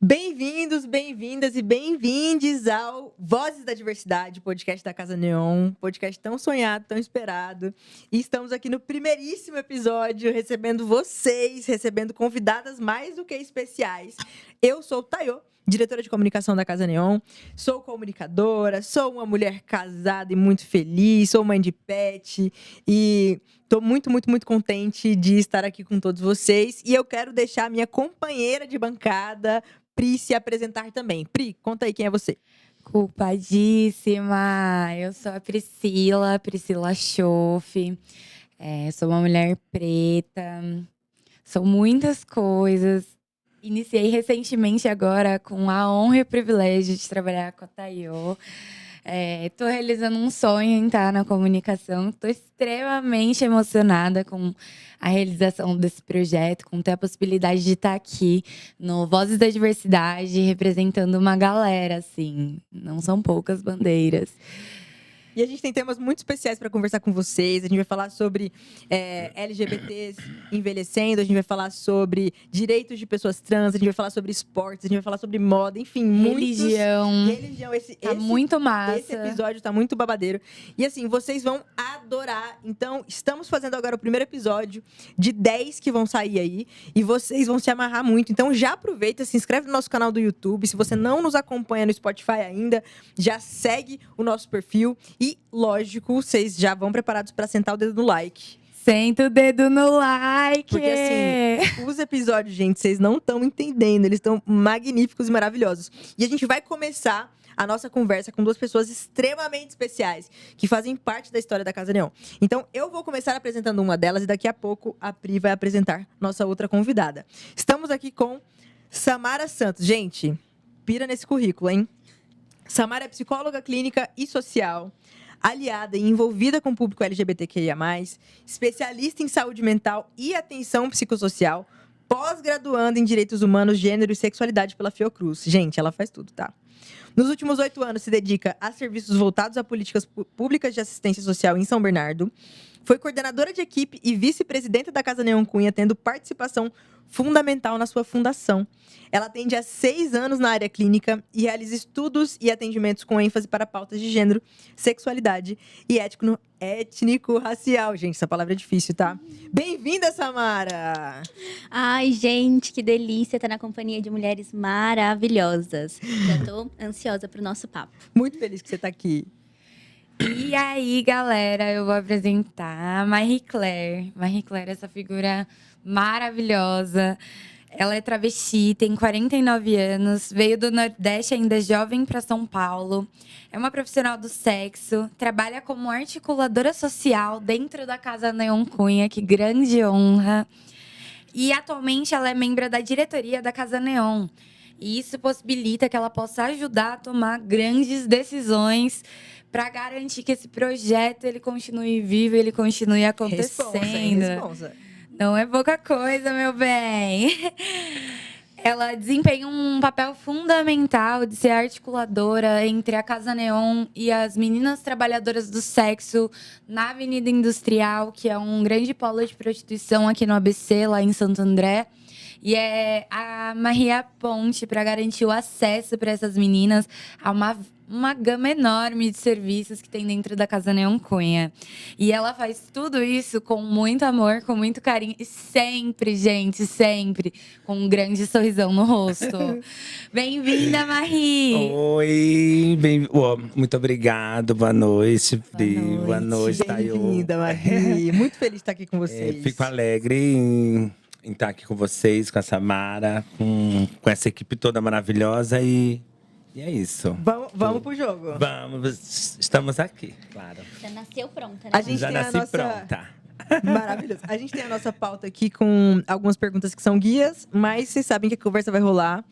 Bem-vindos, bem-vindas e bem-vindes ao Vozes da Diversidade, podcast da Casa Neon, podcast tão sonhado, tão esperado. E estamos aqui no primeiríssimo episódio, recebendo vocês, recebendo convidadas mais do que especiais. Eu sou Tayô, diretora de comunicação da Casa Neon, sou comunicadora, sou uma mulher casada e muito feliz, sou mãe de pet e estou muito contente de estar aqui com todos vocês. E eu quero deixar a minha companheira de bancada, Pri, se apresentar também. Pri, conta aí quem é você. Culpadíssima! Eu sou a Priscila Schoff. Sou uma mulher preta. Sou muitas coisas. Iniciei recentemente agora com a honra e o privilégio de trabalhar com a Tayô. Tô realizando um sonho em estar na comunicação. Tô extremamente emocionada com a realização desse projeto, com ter a possibilidade de estar aqui no Vozes da Diversidade, representando uma galera, assim. Não são poucas bandeiras. E a gente tem temas muito especiais para conversar com vocês. A gente vai falar sobre LGBTs envelhecendo, a gente vai falar sobre direitos de pessoas trans, a gente vai falar sobre esportes, a gente vai falar sobre moda, enfim, Religião. Tá muito massa. Esse episódio tá muito babadeiro. E assim, vocês vão adorar. Então, estamos fazendo agora o primeiro episódio de 10 que vão sair aí. E vocês vão se amarrar muito. Então, já aproveita, se inscreve no nosso canal do YouTube. Se você não nos acompanha no Spotify ainda, já segue o nosso perfil. E, lógico, vocês já vão preparados para sentar o dedo no like. Senta o dedo no like! Porque, assim, os episódios, gente, vocês não estão entendendo. Eles estão magníficos e maravilhosos. E a gente vai começar a nossa conversa com duas pessoas extremamente especiais, que fazem parte da história da Casa Neon. Então, eu vou começar apresentando uma delas e daqui a pouco a Pri vai apresentar nossa outra convidada. Estamos aqui com Samara Santos. Gente, pira nesse currículo, hein? Samara é psicóloga clínica e social, aliada e envolvida com o público LGBTQIA+, especialista em saúde mental e atenção psicossocial, pós-graduanda em Direitos Humanos, Gênero e Sexualidade pela Fiocruz. Gente, ela faz tudo, tá? Nos últimos 8 anos, se dedica a serviços voltados a políticas públicas de assistência social em São Bernardo. Foi coordenadora de equipe e vice-presidenta da Casa Neon Cunha, tendo participação fundamental na sua fundação. Ela atende há 6 anos na área clínica e realiza estudos e atendimentos com ênfase para pautas de gênero, sexualidade e étnico-racial. Gente, essa palavra é difícil, tá? Bem-vinda, Samara! Ai, gente, que delícia estar na companhia de mulheres maravilhosas. Já tô ansiosa pro nosso papo. Muito feliz que você tá aqui. E aí, galera, eu vou apresentar a Marie Claire. Marie Claire é essa figura maravilhosa. Ela é travesti, tem 49 anos, veio do Nordeste ainda jovem para São Paulo. É uma profissional do sexo, trabalha como articuladora social dentro da Casa Neon Cunha, que grande honra. E atualmente ela é membro da diretoria da Casa Neon. E isso possibilita que ela possa ajudar a tomar grandes decisões para garantir que esse projeto ele continue vivo, ele continue acontecendo. Responsa. Não é pouca coisa, meu bem. Ela desempenha um papel fundamental de ser articuladora entre a Casa Neon e as meninas trabalhadoras do sexo na Avenida Industrial, que é um grande polo de prostituição aqui no ABC, lá em Santo André. E é a Maria Ponte para garantir o acesso para essas meninas a uma gama enorme de serviços que tem dentro da Casa Neon Cunha. E ela faz tudo isso com muito amor, com muito carinho. E sempre, gente, sempre, com um grande sorrisão no rosto. Bem-vinda, Marie! Oi, muito obrigado. Boa noite, Pri. Boa noite, Tayô. Bem-vinda, Marie. Muito feliz de estar aqui com vocês. Fico alegre em estar aqui com vocês, com a Samara, com essa equipe toda maravilhosa e é isso. Vamos pro jogo. Vamos, estamos aqui, claro. Já nasceu pronta, né? A gente Já tem a nasci nossa... pronta. Maravilhoso. A gente tem a nossa pauta aqui com algumas perguntas que são guias, mas vocês sabem que a conversa vai rolar.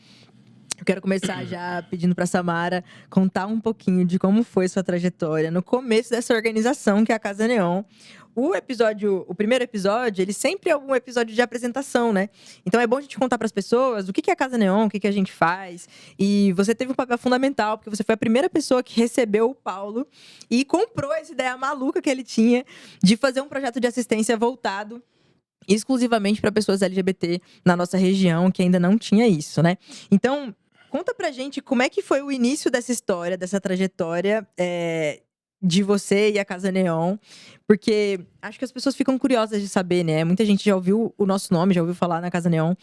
Eu quero começar já pedindo para Samara contar um pouquinho de como foi sua trajetória no começo dessa organização que é a Casa Neon. O primeiro episódio, ele sempre é um episódio de apresentação, né? Então é bom a gente contar para as pessoas o que é a Casa Neon, o que a gente faz. E você teve um papel fundamental, porque você foi a primeira pessoa que recebeu o Paulo e comprou essa ideia maluca que ele tinha de fazer um projeto de assistência voltado exclusivamente para pessoas LGBT na nossa região, que ainda não tinha isso, né? Então, conta pra gente como é que foi o início dessa história, dessa trajetória de você e a Casa Neon, porque acho que as pessoas ficam curiosas de saber, né? Muita gente já ouviu o nosso nome, já ouviu falar na Casa Neon,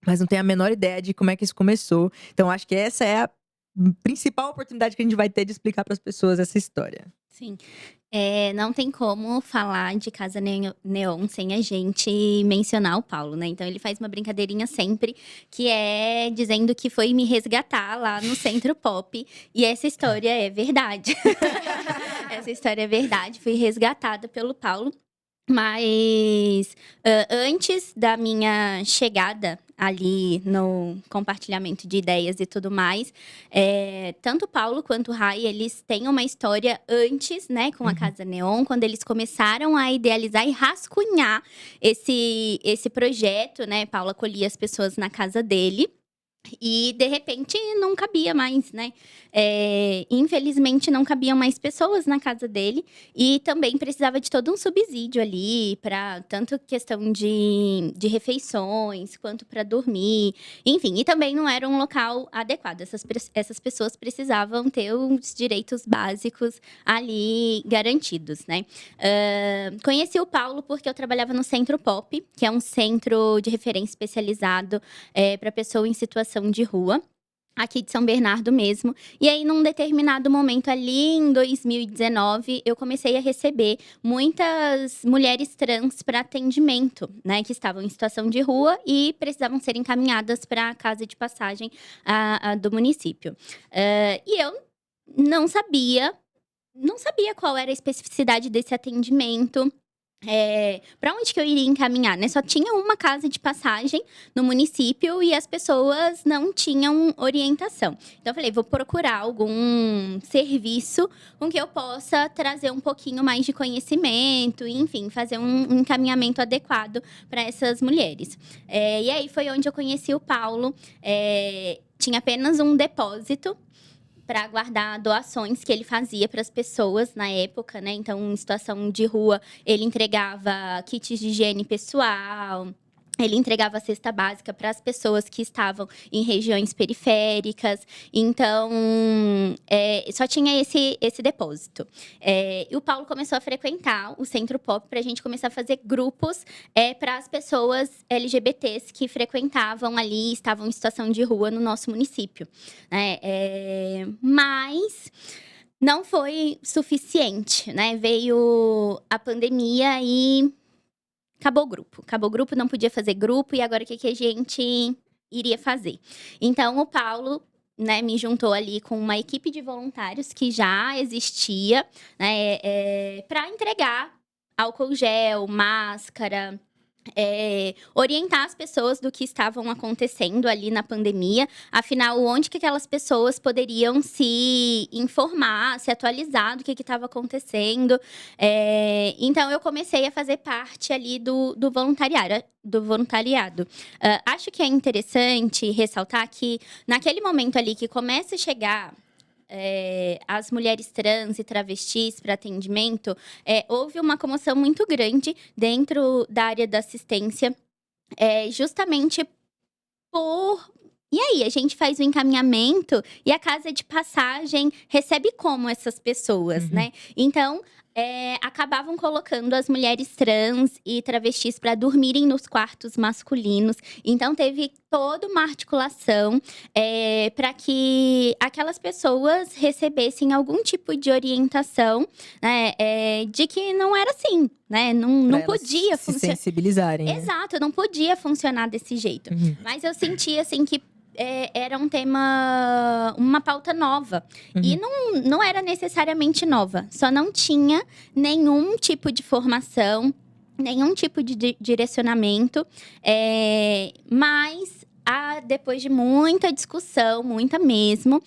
mas não tem a menor ideia de como é que isso começou. Então, acho que essa é a principal oportunidade que a gente vai ter de explicar para as pessoas essa história. Sim. Não tem como falar de Casa Neon sem a gente mencionar o Paulo, né? Então ele faz uma brincadeirinha sempre, que é dizendo que foi me resgatar lá no Centro Pop. E essa história é verdade. Essa história é verdade, fui resgatada pelo Paulo. Mas antes da minha chegada ali no compartilhamento de ideias e tudo mais, tanto o Paulo quanto o Rai, eles têm uma história antes, né, com a Casa Neon, quando eles começaram a idealizar e rascunhar esse projeto, né? Paulo acolhia as pessoas na casa dele. E, de repente, não cabia mais, né? Infelizmente, não cabiam mais pessoas na casa dele. E também precisava de todo um subsídio ali, para tanto questão de refeições, quanto para dormir. Enfim, e também não era um local adequado. Essas pessoas precisavam ter os direitos básicos ali garantidos, né? Conheci o Paulo porque eu trabalhava no Centro Pop, que é um centro de referência especializado para pessoa em situação de rua, aqui de São Bernardo mesmo. E aí, num determinado momento ali, em 2019, eu comecei a receber muitas mulheres trans para atendimento, né? Que estavam em situação de rua e precisavam ser encaminhadas para a casa de passagem do município. E eu não sabia qual era a especificidade desse atendimento. Para onde que eu iria encaminhar, né? Só tinha uma casa de passagem no município e as pessoas não tinham orientação. Então, eu falei, vou procurar algum serviço com que eu possa trazer um pouquinho mais de conhecimento, enfim, fazer um encaminhamento adequado para essas mulheres. E aí, foi onde eu conheci o Paulo. Tinha apenas um depósito para guardar doações que ele fazia para as pessoas na época, né? Então, em situação de rua, ele entregava kits de higiene pessoal, ele entregava a cesta básica para as pessoas que estavam em regiões periféricas. Então, só tinha esse depósito. E o Paulo começou a frequentar o Centro Pop para a gente começar a fazer grupos para as pessoas LGBTs que frequentavam ali, estavam em situação de rua no nosso município. Mas não foi suficiente, né? Veio a pandemia e acabou o grupo, não podia fazer grupo, e agora o que a gente iria fazer? Então, o Paulo, né, me juntou ali com uma equipe de voluntários que já existia, né, para entregar álcool gel, máscara, orientar as pessoas do que estavam acontecendo ali na pandemia. Afinal, onde que aquelas pessoas poderiam se informar, se atualizar do que estava acontecendo. Então, eu comecei a fazer parte ali do voluntariado. Acho que é interessante ressaltar que, naquele momento ali que começa a chegar as mulheres trans e travestis para atendimento, houve uma comoção muito grande dentro da área da assistência, justamente por... E aí, a gente faz o encaminhamento e a casa de passagem recebe como essas pessoas, né? Então, acabavam colocando as mulheres trans e travestis para dormirem nos quartos masculinos. Então, teve toda uma articulação para que aquelas pessoas recebessem algum tipo de orientação, né, de que não era assim, né? Não podia funcionar. Se sensibilizarem. Né? Exato, não podia funcionar desse jeito. Mas eu senti, assim, que era um tema, uma pauta nova. E não era necessariamente nova. Só não tinha nenhum tipo de formação, nenhum tipo de direcionamento. Mas, depois de muita discussão, muita mesmo,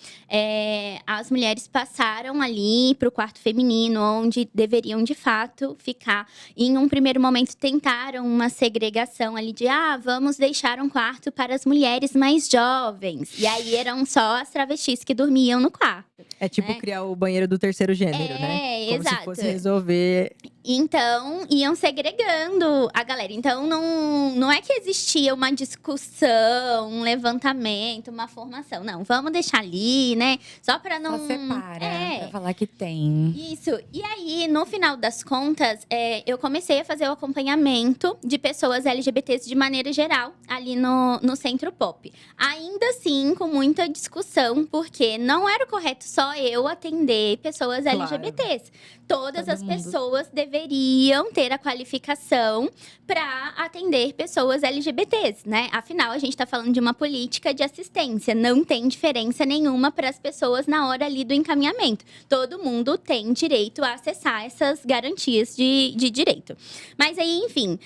as mulheres passaram ali para o quarto feminino, onde deveriam, de fato, ficar. Em um primeiro momento, tentaram uma segregação ali de, vamos deixar um quarto para as mulheres mais jovens. E aí, eram só as travestis que dormiam no quarto. É tipo né? criar o banheiro do terceiro gênero, né? Como Exato. se fosse resolver. Então, iam segregando a galera. Então, não é que existia uma discussão, um levantamento, uma formação. Não, vamos deixar ali, né? Só pra não… Só separa, É. pra falar que tem. Isso. E aí, no final das contas, eu comecei a fazer o acompanhamento de pessoas LGBTs de maneira geral, ali no Centro Pop. Ainda assim, com muita discussão, porque não era correto só eu atender pessoas Claro. LGBTs. Todas Todo as mundo. pessoas deveriam ter a qualificação para atender pessoas LGBTs, né? Afinal, a gente está falando de uma política de assistência. Não tem diferença nenhuma para as pessoas na hora ali do encaminhamento. Todo mundo tem direito a acessar essas garantias de direito. Mas aí, enfim,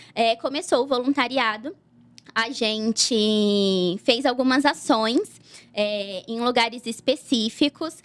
começou o voluntariado. A gente fez algumas ações em lugares específicos,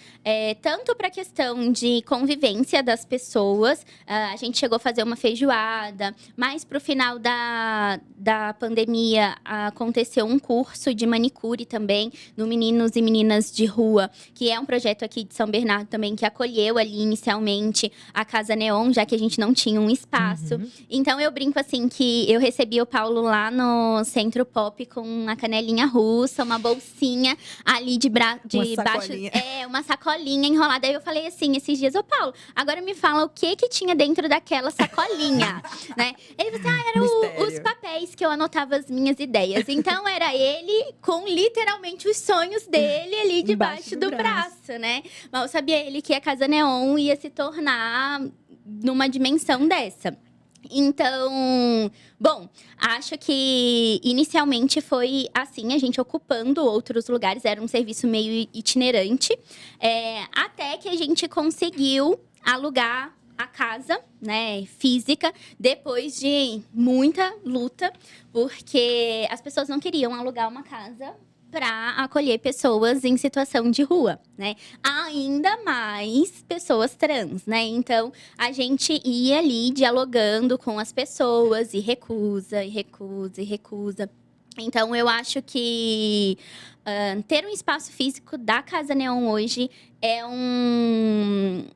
tanto para a questão de convivência das pessoas. A gente chegou a fazer uma feijoada, mas para o final da pandemia aconteceu um curso de manicure também, no Meninos e Meninas de Rua, que é um projeto aqui de São Bernardo também, que acolheu ali inicialmente a Casa Neon, já que a gente não tinha um espaço. Então, eu brinco assim que eu recebi o Paulo lá no Centro Pop com uma canelinha russa, uma bolsinha ali de baixo. sacolinha. Uma sacolinha enrolada. Aí eu falei assim, esses dias, ô Paulo, agora me fala o que tinha dentro daquela sacolinha, né? Ele falou assim, eram Mistério. os papéis que eu anotava as minhas ideias. Então, era ele com literalmente os sonhos dele ali debaixo do braço, né? Mas eu sabia ele que a Casa Neon ia se tornar numa dimensão dessa. Então, bom, acho que inicialmente foi assim, a gente ocupando outros lugares, era um serviço meio itinerante, até que a gente conseguiu alugar a casa, né, física, depois de muita luta, porque as pessoas não queriam alugar uma casa para acolher pessoas em situação de rua, né? Ainda mais pessoas trans, né? Então, a gente ia ali dialogando com as pessoas e recusa, e recusa, e recusa. Então, eu acho que ter um espaço físico da Casa Neon hoje é um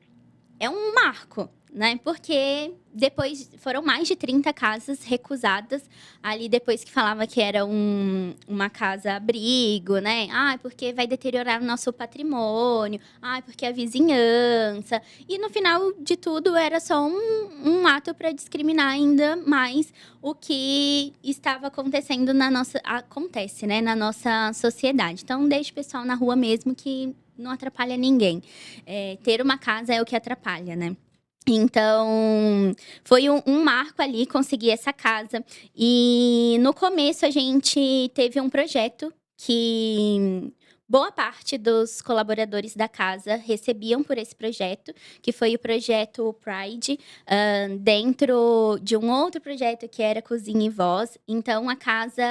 marco, né? Porque depois foram mais de 30 casas recusadas ali depois que falava que era uma casa abrigo, né? Porque vai deteriorar o nosso patrimônio. Porque a vizinhança. E no final de tudo era só um ato para discriminar ainda mais o que estava acontecendo acontece, né? Na nossa sociedade. Então deixa o pessoal na rua mesmo que não atrapalha ninguém. Ter uma casa é o que atrapalha, né? Então, foi um marco ali conseguir essa casa. E no começo a gente teve um projeto que boa parte dos colaboradores da casa recebiam por esse projeto, que foi o projeto Pride, dentro de um outro projeto que era Cozinha e Voz. Então, a casa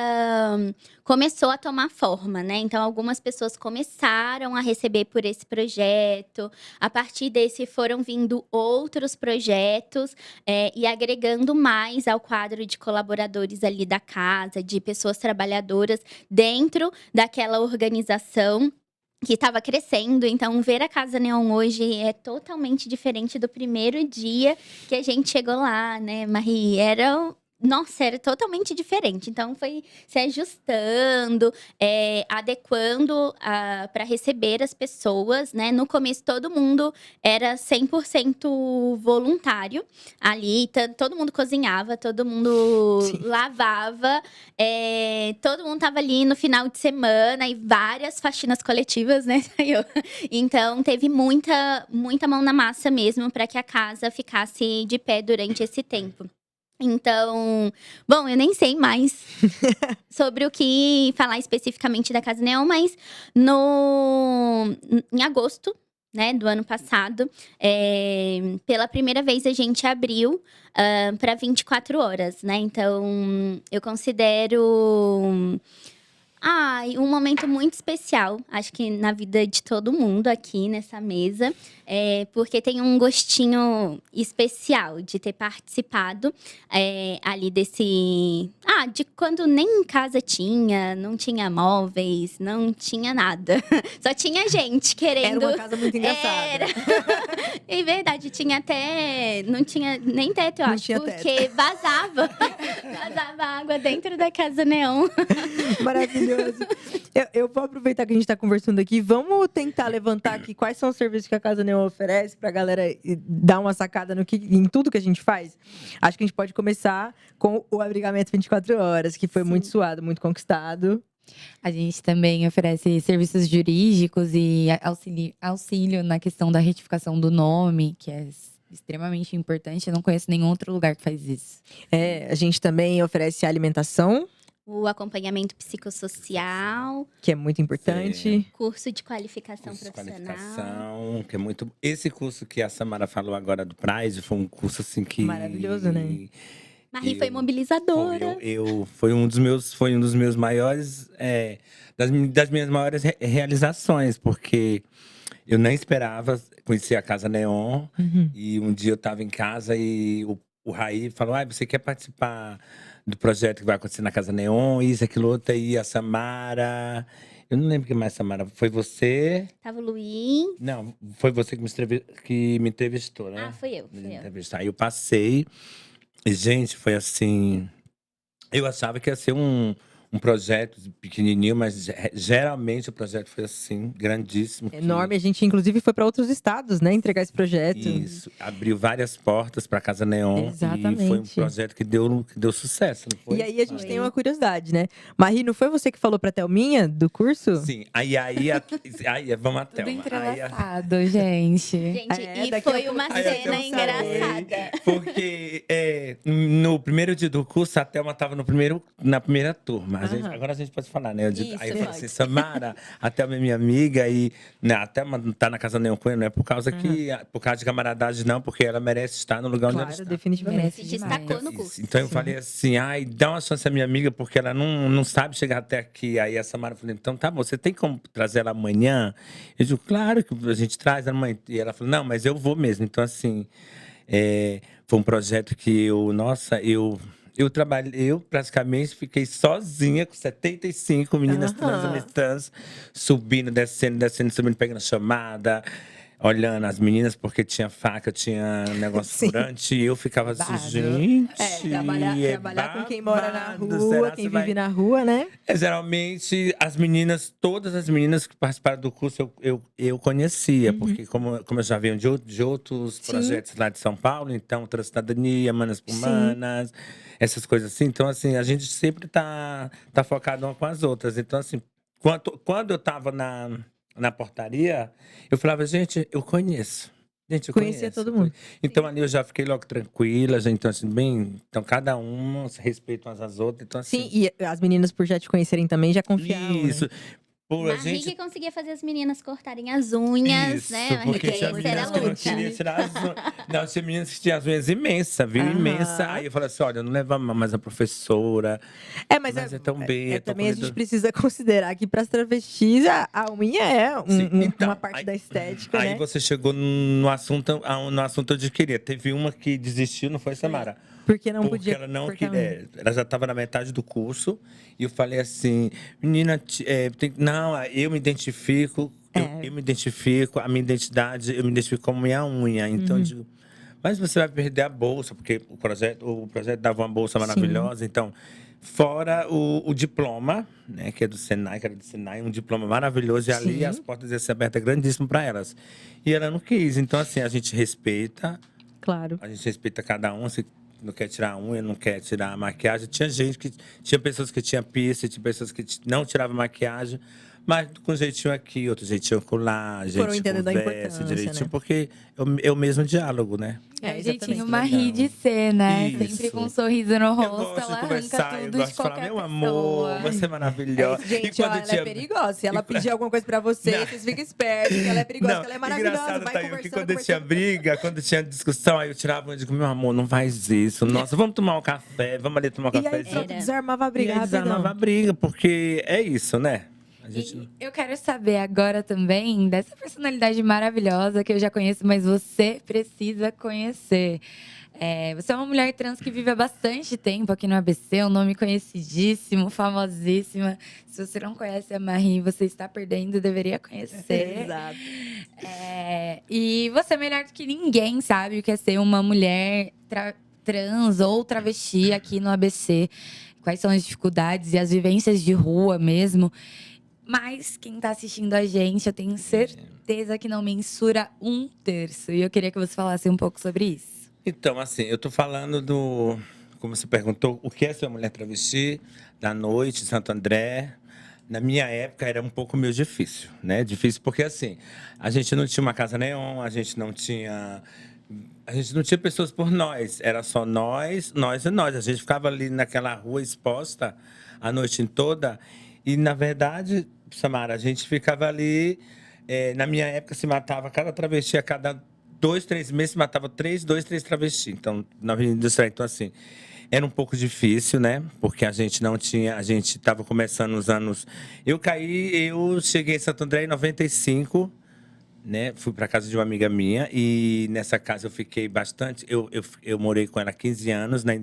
começou a tomar forma, né? Então, algumas pessoas começaram a receber por esse projeto. A partir desse, foram vindo outros projetos e agregando mais ao quadro de colaboradores ali da casa, de pessoas trabalhadoras dentro daquela organização que estava crescendo. Então, ver a Casa Neon hoje é totalmente diferente do primeiro dia que a gente chegou lá, né, Marie? Nossa, era totalmente diferente. Então, foi se ajustando, adequando para receber as pessoas, né? No começo, todo mundo era 100% voluntário ali. Todo mundo cozinhava, todo mundo lavava. Todo mundo tava ali no final de semana e várias faxinas coletivas, né? Então, teve muita mão na massa mesmo para que a casa ficasse de pé durante esse tempo. Então, bom, eu nem sei mais sobre o que falar especificamente da Casa Neon, mas em agosto, né, do ano passado, pela primeira vez a gente abriu para 24 horas, né? Então, eu considero E um momento muito especial, acho que na vida de todo mundo aqui nessa mesa, porque tem um gostinho especial de ter participado ali de quando nem em casa não tinha móveis, não tinha nada. Só tinha gente querendo. Era uma casa muito engraçada. É verdade, tinha até. Não tinha nem teto, eu Não acho, tinha porque vazava. Vazava água dentro da Casa Neon. Maravilhoso. Eu vou aproveitar que a gente está conversando aqui. Vamos tentar levantar aqui quais são os serviços que a Casa Neon oferece para a galera dar uma sacada em tudo que a gente faz. Acho que a gente pode começar com o abrigamento 24 horas, que foi muito suado, muito conquistado. A gente também oferece serviços jurídicos e auxílio na questão da retificação do nome, que é extremamente importante. Eu não conheço nenhum outro lugar que faz isso. A gente também oferece alimentação, O acompanhamento psicossocial, que é muito importante. curso de qualificação Curso de profissional. qualificação, que é muito. Esse curso que a Samara falou agora do Pride foi um curso assim que. Maravilhoso, né? Marie foi mobilizadora. Foi um dos meus maiores. Das minhas maiores realizações, porque eu nem esperava conhecer a Casa Neon. E um dia eu estava em casa e o Raí falou: você quer participar do projeto que vai acontecer na Casa Neon? Isso, aquilo, outro aí, a Samara. Eu não lembro quem mais, Samara. Foi você? Tava o Luiz. Não, foi você que me entrevistou, né? Fui eu. Aí eu passei. E, gente, foi assim. Eu achava que ia ser um projeto pequenininho, mas geralmente o projeto foi assim, grandíssimo. Enorme. A gente, inclusive, foi para outros estados, né? Entregar esse projeto. Isso. Abriu várias portas para a Casa Neon. Exatamente. E foi um projeto que deu sucesso, não foi? E aí a gente tem uma curiosidade, né? Marie, não foi você que falou pra Thelminha do curso? Sim. Aí vamos até. Tudo entrelaçado, gente. Gente, e daqui a foi pouco uma a gente cena não engraçada. Porque no primeiro dia do curso, a Thelma estava na primeira turma. Agora a gente pode falar, né? Isso, Aí eu falei assim, Samara, a Thelma é minha amiga e a Thelma não tá na Casa Neon com ele, não é por causa de camaradagem, não, porque ela merece estar no lugar onde ela Claro, está. definitivamente. Se destacou no curso. Então eu falei assim, dá uma chance à minha amiga, porque ela não sabe chegar até aqui. Aí a Samara falou, então tá bom, você tem como trazer ela amanhã? Eu digo, claro que a gente traz amanhã. E ela falou, não, mas eu vou mesmo. Então assim, foi um projeto que eu trabalhei, eu praticamente fiquei sozinha com 75 meninas trans, subindo, descendo, subindo, pegando chamada, olhando as meninas, porque tinha faca, tinha negócio furante, e eu ficava assim, gente. Trabalhar com quem mora na babado, rua, será quem que vive na rua, né? Geralmente, todas as meninas que participaram do curso eu conhecia, porque como eu já venho de outros projetos lá de São Paulo, então, Transcidadania, Manas por Manas, essas coisas assim. Então, assim, a gente sempre tá focado uma com as outras. Então, assim, quando eu tava na portaria, eu falava, gente, eu conheço. Gente, eu Conhecia conheço. todo mundo. Então, ali eu já fiquei logo tranquila, já, então, assim, então cada uma se respeita umas às outras. Então, assim, Sim, e as meninas, por já te conhecerem também, já confiavam, isso. né? Por a Marie gente que conseguia fazer as meninas cortarem as unhas, Isso, né? porque Essa tinha era meninas a que não luta. queriam tirar as unhas. Não, tinha meninas que tinham as unhas imensas, viu? Imensa. Aí eu falei assim, olha, não leva mais a professora. Mas é tão bem. eu tô também a com gente medo. precisa considerar que para as travestis a unha é Sim, então, uma parte da estética, Aí né? você chegou no assunto de querer. Teve uma que desistiu, não foi, Samara? Porque não Porque podia ela não cortar queria. Ela já estava na metade do curso. E eu falei assim, menina, não, eu me identifico. Eu me identifico, a minha identidade, eu me identifico como minha unha. Então, eu digo, mas você vai perder a bolsa, porque o projeto dava uma bolsa maravilhosa. Então, fora o diploma, né, que é do Senai, que era do Senai, um diploma maravilhoso. E ali as portas iam ser abertas grandíssimo para elas. E ela não quis. Então, assim, a gente respeita. Claro. A gente respeita cada um. Se não quer tirar a unha, não quer tirar a maquiagem. Tinha pessoas que tinham piercing, tinha pessoas que não tiravam maquiagem. Mas com jeitinho aqui, outro jeitinho colar, a gente Foram entendendo a conversa importância, direitinho, né? porque é o mesmo diálogo, né? É o exatamente. jeitinho Marie de ser, né? Isso. Sempre com um sorriso no Eu rosto, gosto de ela arranca conversar, eu tudo gosto de de falar, qualquer meu pessoa. amor, você é maravilhosa. Gente, ó, ela é perigosa. Se ela pedir alguma coisa pra vocês, vocês ficam espertos, que ela é perigosa, que ela é maravilhosa. engraçado, Vai Thaís, que conversando, quando tinha conversando. briga, quando tinha discussão, aí eu tirava e digo, meu amor, não faz isso. Nossa, vamos tomar um café, vamos ali tomar um E aí, cafezinho. pronto, Era. desarmava a E briga aí rapidão. desarmava a briga, porque é isso, né? A gente... E eu quero saber agora também dessa personalidade maravilhosa que eu já conheço, mas você precisa conhecer. Você é uma mulher trans que vive há bastante tempo aqui no ABC, um nome conhecidíssimo, famosíssima. Se você não conhece a Marie, você está perdendo, deveria conhecer. Exato. E você, melhor do que ninguém, sabe o que é ser uma mulher trans ou travesti aqui no ABC. Quais são as dificuldades e as vivências de rua mesmo. Mas quem está assistindo a gente, eu tenho certeza que não mensura 1/3. E eu queria que você falasse um pouco sobre isso. Então, assim, eu tô falando do... Como você perguntou, o que é ser uma mulher travesti da noite, Santo André. Na minha época era um pouco meio difícil, né? Difícil porque, assim, a gente não tinha uma casa neon, a gente não tinha pessoas por nós. Era só nós, nós e nós. A gente ficava ali naquela rua exposta a noite toda. E, na verdade, Samara, a gente ficava ali... na minha época, se matava cada travesti a cada 2, 3 meses, se matava 2, 3 travestis. Então, na Avenida Industrial. Então, assim, era um pouco difícil, né? Porque a gente não tinha... A gente estava começando os anos... Eu cheguei em Santo André em 95, né? Fui para casa de uma amiga minha e nessa casa eu fiquei bastante... Eu morei com ela há 15 anos, né?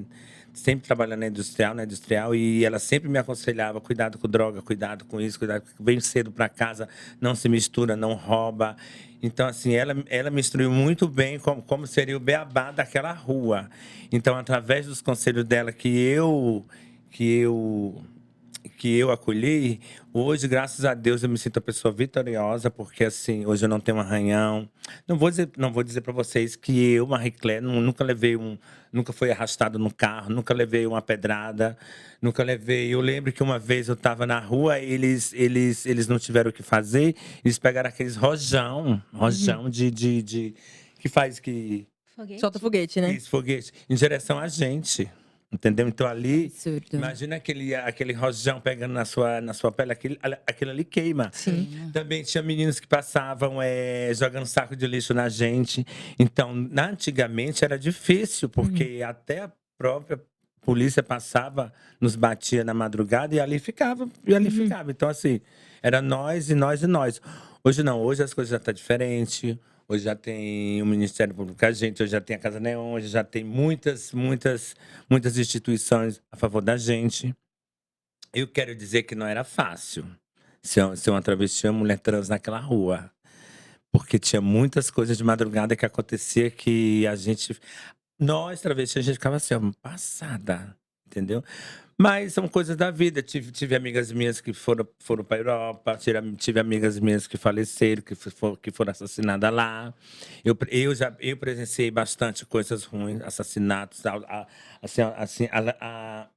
Sempre trabalhando na industrial, e ela sempre me aconselhava, cuidado com droga, cuidado com isso, cuidado, vem cedo para casa, não se mistura, não rouba. Então, assim, ela me instruiu muito bem como seria o beabá daquela rua. Então, através dos conselhos dela que eu acolhi, hoje, graças a Deus, eu me sinto uma pessoa vitoriosa, porque assim, hoje eu não tenho um arranhão. Não vou dizer para vocês que eu, Marie Claire, nunca fui arrastado no carro, nunca levei uma pedrada, nunca levei. Eu lembro que uma vez eu estava na rua, eles não tiveram o que fazer, eles pegaram aqueles rojão de que faz que Foguete? Solta foguete, né? isso, foguete, em direção a gente. Entendeu? Então ali, Absurdo. imagina aquele rojão pegando na sua pele, aquilo ali queima. Sim. Também tinha meninos que passavam jogando saco de lixo na gente. Então, antigamente era difícil, porque até a própria polícia passava, nos batia na madrugada e ali ficava. Então, assim, era nós e nós e nós. Hoje não, hoje as coisas já estão diferentes. Hoje já tem o Ministério Público, hoje já tem a Casa Neon, hoje já tem muitas instituições a favor da gente. Eu quero dizer que não era fácil ser uma travesti, uma mulher trans naquela rua. Porque tinha muitas coisas de madrugada que acontecia que nós, travestis, a gente ficava assim, ó, passada, entendeu? Mas são coisas da vida. Tive amigas minhas que foram para a Europa, tive amigas minhas que faleceram, que foram assassinadas lá. Eu presenciei bastante coisas ruins, assassinatos,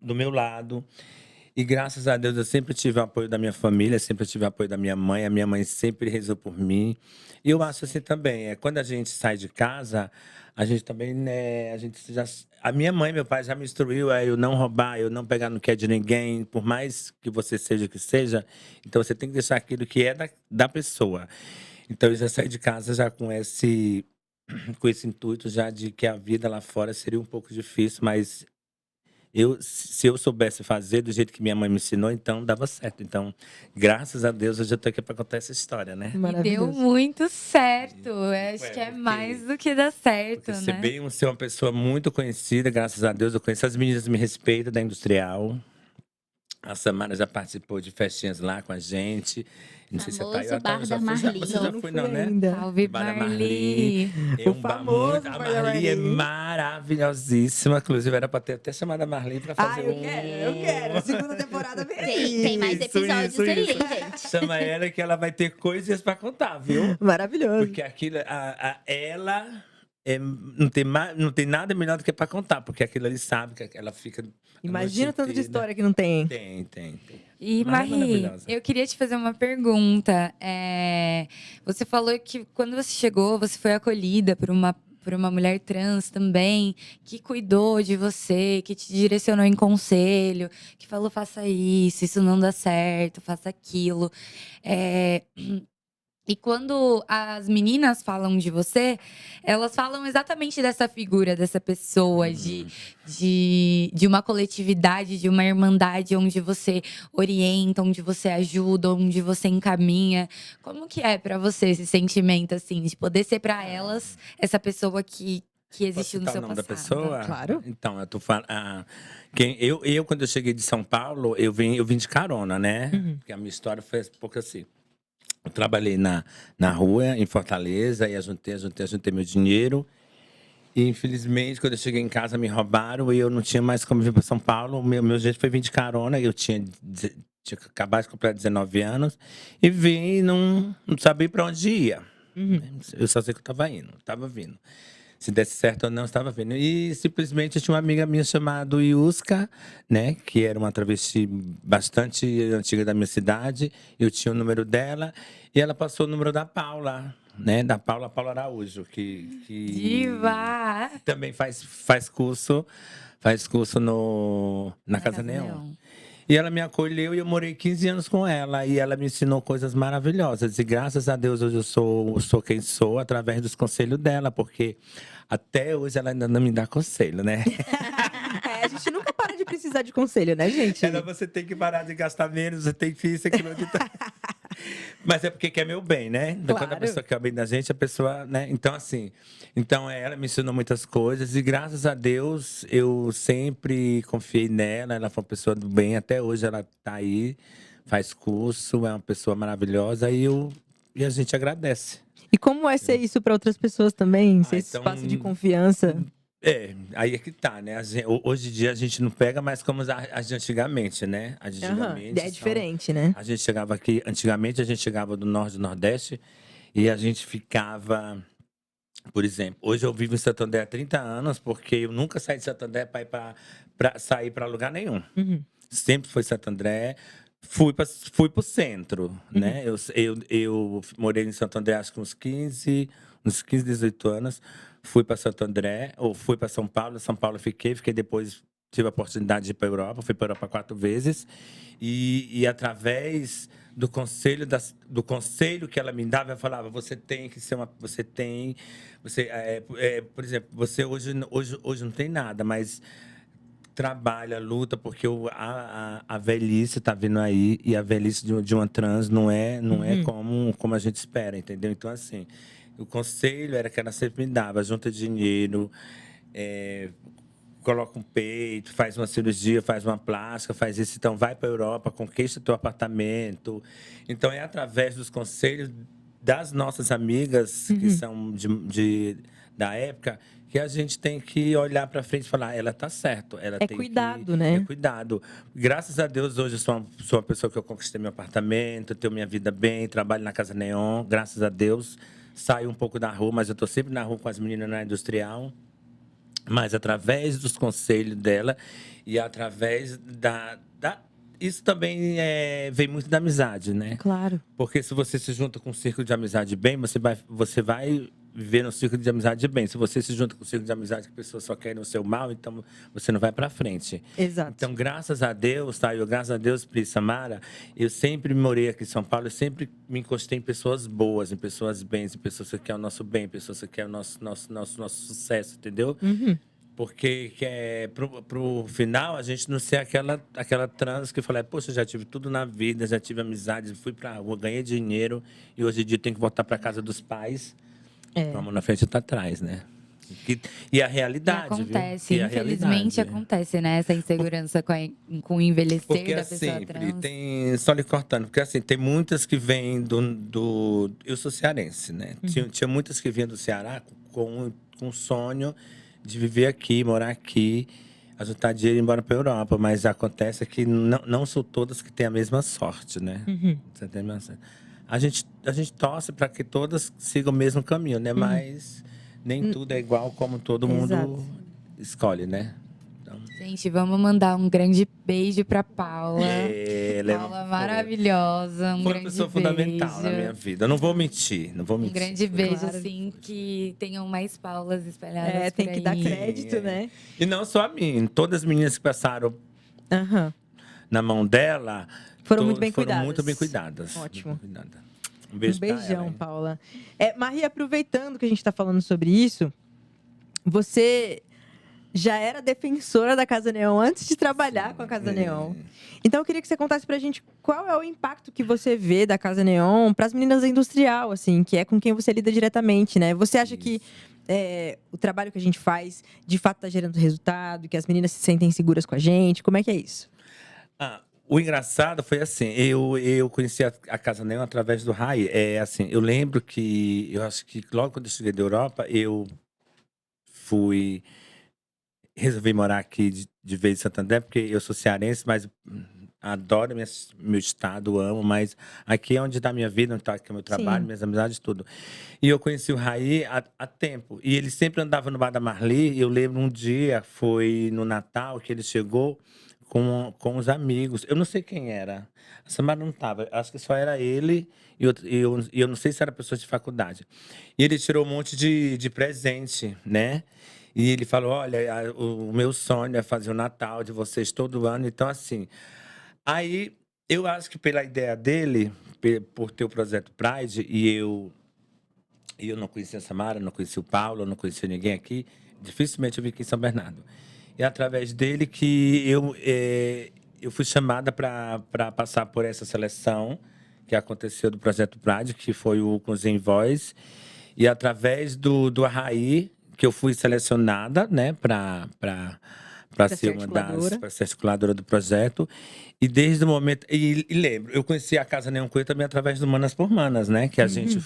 do meu lado. E graças a Deus eu sempre tive o apoio da minha família, sempre tive o apoio da minha mãe. A minha mãe sempre rezou por mim. E eu acho assim também, quando a gente sai de casa, a gente também, né, a minha mãe e meu pai já me instruiu a eu não roubar, eu não pegar no que é de ninguém, por mais que você seja o que seja. Então você tem que deixar aquilo que é da pessoa. Então eu já saí de casa já com esse intuito já de que a vida lá fora seria um pouco difícil, mas se eu soubesse fazer do jeito que minha mãe me ensinou, então dava certo. Então, graças a Deus, eu já tô aqui para contar essa história, né? E deu Maravilhoso. muito certo. Acho que é porque- mais do que dar certo, Porque ser né? ser uma pessoa muito conhecida, graças a Deus, eu conheço as meninas, me respeitam da Industrial. A Samara já participou de festinhas lá com a gente. Não sei se Famoso a Thay bar já da foi, Marli. você já foi, não, né? ainda. Salve, Bar da Marli. É O um bar famoso muito... A bar da Marli é Marli. maravilhosíssima. Inclusive, era para ter até chamado a Marli para fazer Eu quero. Segunda temporada vem aí. Tem mais episódios isso. aí, gente. Chama ela que ela vai ter coisas para contar, viu? Maravilhoso. Porque aquilo, não tem nada melhor do que para contar, porque aquilo ali sabe que ela fica. Imagina tanto de história que não tem. Tem. E, Mas é Marie, maravilhosa. eu queria te fazer uma pergunta. Você falou que quando você chegou, você foi acolhida por uma mulher trans também, que cuidou de você, que te direcionou em conselho, que falou, faça isso não dá certo, faça aquilo. E quando as meninas falam de você, elas falam exatamente dessa figura, dessa pessoa, de uma coletividade, de uma irmandade onde você orienta, onde você ajuda, onde você encaminha. Como que é pra você esse sentimento, assim, de poder ser pra elas essa pessoa que existiu no Posso citar seu o nome da passado? pessoa? Claro. Então, eu tô falando. Eu, quando eu cheguei de São Paulo, eu vim de carona, né? Porque a minha história foi um pouco assim. Eu trabalhei na rua, em Fortaleza, e juntei meu dinheiro. E, infelizmente, quando eu cheguei em casa, me roubaram e eu não tinha mais como vir para São Paulo. Meu jeito foi vir de carona. Eu tinha acabado de comprar 19 anos e vim e não sabia para onde ia. Eu só sei que eu estava vindo. Se desse certo ou não, eu estava vindo. E simplesmente eu tinha uma amiga minha chamada Yuska, né? Que era uma travesti bastante antiga da minha cidade. Eu tinha o número dela e ela passou o número da Paula, né? Da Paula Araújo, que Diva! também faz curso na Casa Neon. E ela me acolheu e eu morei 15 anos com ela. E ela me ensinou coisas maravilhosas. E graças a Deus hoje eu sou quem sou através dos conselhos dela. Porque até hoje ela ainda não me dá conselho, né? A gente nunca para de precisar de conselho, né, gente? Você tem que parar de gastar menos, você tem que isso, aquilo. Mas é porque quer meu bem, né? Então, quando a Claro. pessoa quer o bem da gente, a pessoa, né? Então, assim, ela me ensinou muitas coisas e graças a Deus eu sempre confiei nela. Ela foi uma pessoa do bem, até hoje ela tá aí, faz curso, é uma pessoa maravilhosa e a gente agradece. E como é ser isso para outras pessoas também? Ser esse então, espaço de confiança? Aí é que tá, né? Hoje em dia a gente não pega mais como as de antigamente, né? As de antigamente É diferente, né? A gente chegava aqui, antigamente a gente chegava do norte e do nordeste e a gente ficava, por exemplo, hoje eu vivo em Santo André há 30 anos porque eu nunca saí de Santo André para sair para lugar nenhum. Sempre foi Santo André. Fui pro centro, né? Eu morei em Santo André acho que uns 15, 18 anos. Fui para Santo André, ou fui para São Paulo. São Paulo fiquei depois tive a oportunidade de ir para a Europa. Fui para a Europa 4 vezes. E através do conselho que ela me dava, eu falava: você tem que ser uma. Por exemplo, você hoje não tem nada, mas trabalha, luta, porque a velhice tá vindo aí e a velhice de uma trans não é como a gente espera, entendeu? Então, assim, o conselho era que ela sempre me dava: junta dinheiro, coloca um peito, faz uma cirurgia, faz uma plástica, faz isso. Então, vai para a Europa, conquista teu apartamento. Então, é através dos conselhos das nossas amigas, que são da época, que a gente tem que olhar para frente e falar: ela tá certo. Ela tem cuidado, né? É cuidado. Graças a Deus, hoje eu sou uma pessoa que eu conquistei meu apartamento, tenho minha vida bem, trabalho na Casa Neon, graças a Deus. Saio um pouco da rua, mas eu tô sempre na rua com as meninas na industrial. Mas através dos conselhos dela e através isso também vem muito da amizade, né? Claro. Porque se você se junta com um círculo de amizade bem, você vai viver no círculo de amizade bem. Se você se junta com um círculo de amizade que a pessoa só quer o seu mal, então você não vai para frente. Exato. Então, graças a Deus, tá? Graças a Deus, Pri Samara, eu sempre morei aqui em São Paulo, eu sempre me encostei em pessoas boas, em pessoas bens, em pessoas que querem o nosso bem, pessoas que querem o nosso sucesso, entendeu? Porque pro final a gente não ser aquela trans que fala: poxa, já tive tudo na vida, já tive amizade, fui pra rua, ganhei dinheiro e hoje em dia tenho que voltar pra casa dos pais. Com a mão na frente e outra atrás, né? E a realidade, acontece, viu? infelizmente acontece, né? Essa insegurança com o envelhecer porque, da pessoa assim, trans. só lhe cortando, porque assim, tem muitas que vêm eu sou cearense, né? Tinha muitas que vinham do Ceará com um sonho de viver aqui, morar aqui, juntar dinheiro e ir embora para a Europa. Mas acontece que não são todas que têm a mesma sorte, né? Você tem a mesma sorte. A gente torce para que todas sigam o mesmo caminho, né? Mas nem tudo é igual como todo mundo Exato. escolhe, né? Então, Gente, vamos mandar um grande beijo pra Paula. ela é Paula maravilhosa, um foi uma grande pessoa beijo. fundamental na minha vida. Eu não vou mentir, não vou Um mentir. grande beijo, Claro. assim, que tenham mais Paulas espalhadas Tem por que dar aí. crédito, É. né? E não só a mim, todas as meninas que passaram Aham. na mão dela Foram muito bem foram cuidadas. muito bem cuidadas. Ótimo. Muito bem cuidadas. Um beijo Um pra beijão, ela, hein? Paula. Maria, aproveitando que a gente está falando sobre isso, você já era defensora da Casa Neon antes de trabalhar com a Casa Neon. Então, eu queria que você contasse pra gente qual é o impacto que você vê da Casa Neon para as meninas da industrial, assim, que é com quem você lida diretamente, né? Você acha que o trabalho que a gente faz, de fato, está gerando resultado, que as meninas se sentem seguras com a gente? Como é que é isso? O engraçado foi assim, eu conheci a Casa Neon através do Rai. Assim, eu lembro que, eu acho que logo quando eu cheguei da Europa, eu resolvi morar aqui de vez em Santander, porque eu sou cearense, mas adoro meu estado, amo, mas aqui é onde está a minha vida, onde está aqui o meu trabalho, Sim. minhas amizades, tudo. E eu conheci o Raí há tempo. E ele sempre andava no bar da Marli. Eu lembro um dia, foi no Natal, que ele chegou com os amigos. Eu não sei quem era. A Samara não estava. Acho que só era ele e eu não sei se era pessoa de faculdade. E ele tirou um monte de presente, né? E ele falou, olha, o meu sonho é fazer o Natal de vocês todo ano. Então, assim, aí eu acho que pela ideia dele, por ter o projeto Pride, e eu não conhecia a Samara, não conhecia o Paulo, não conhecia ninguém aqui, dificilmente eu vim aqui em São Bernardo. E é através dele que eu fui chamada para passar por essa seleção que aconteceu do projeto Pride, que foi o Cozinha Voz. E através do Arraí, que eu fui selecionada, né, para ser para ser articuladora do projeto. E desde o momento. E lembro, eu conheci a Casa Neon Queer também através do Manas por Manas, né? Que a gente.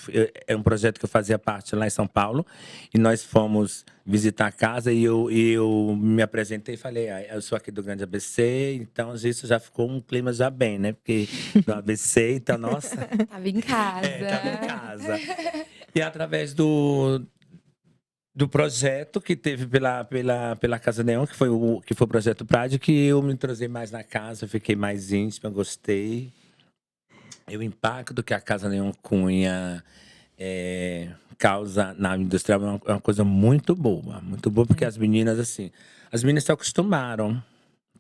É um projeto que eu fazia parte lá em São Paulo. E nós fomos visitar a casa e eu me apresentei e falei, eu sou aqui do Grande ABC, então isso já ficou um clima já bem, né? Porque do ABC, então, nossa. Tava em casa. Tava em casa. E através do projeto que teve pela Casa Neon, que foi o projeto Pride, que eu me entrosei mais na casa, fiquei mais íntima, gostei. E o impacto que a Casa Neon Cunha causa na indústria é uma coisa muito boa, porque as meninas, assim, as meninas se acostumaram.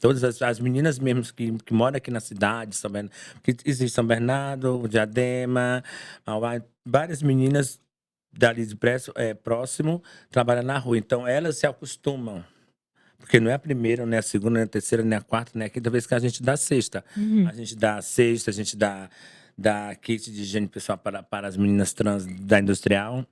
Todas as meninas mesmo que moram aqui na cidade, que existe São Bernardo, Diadema, Mauá, várias meninas dali próximo trabalham na rua. Então, elas se acostumam. Porque não é a primeira, nem a segunda, nem a terceira, nem a quarta, nem a quinta vez que a gente dá cesta. A gente dá cesta, a gente dá kit de higiene pessoal para as meninas trans da industrial.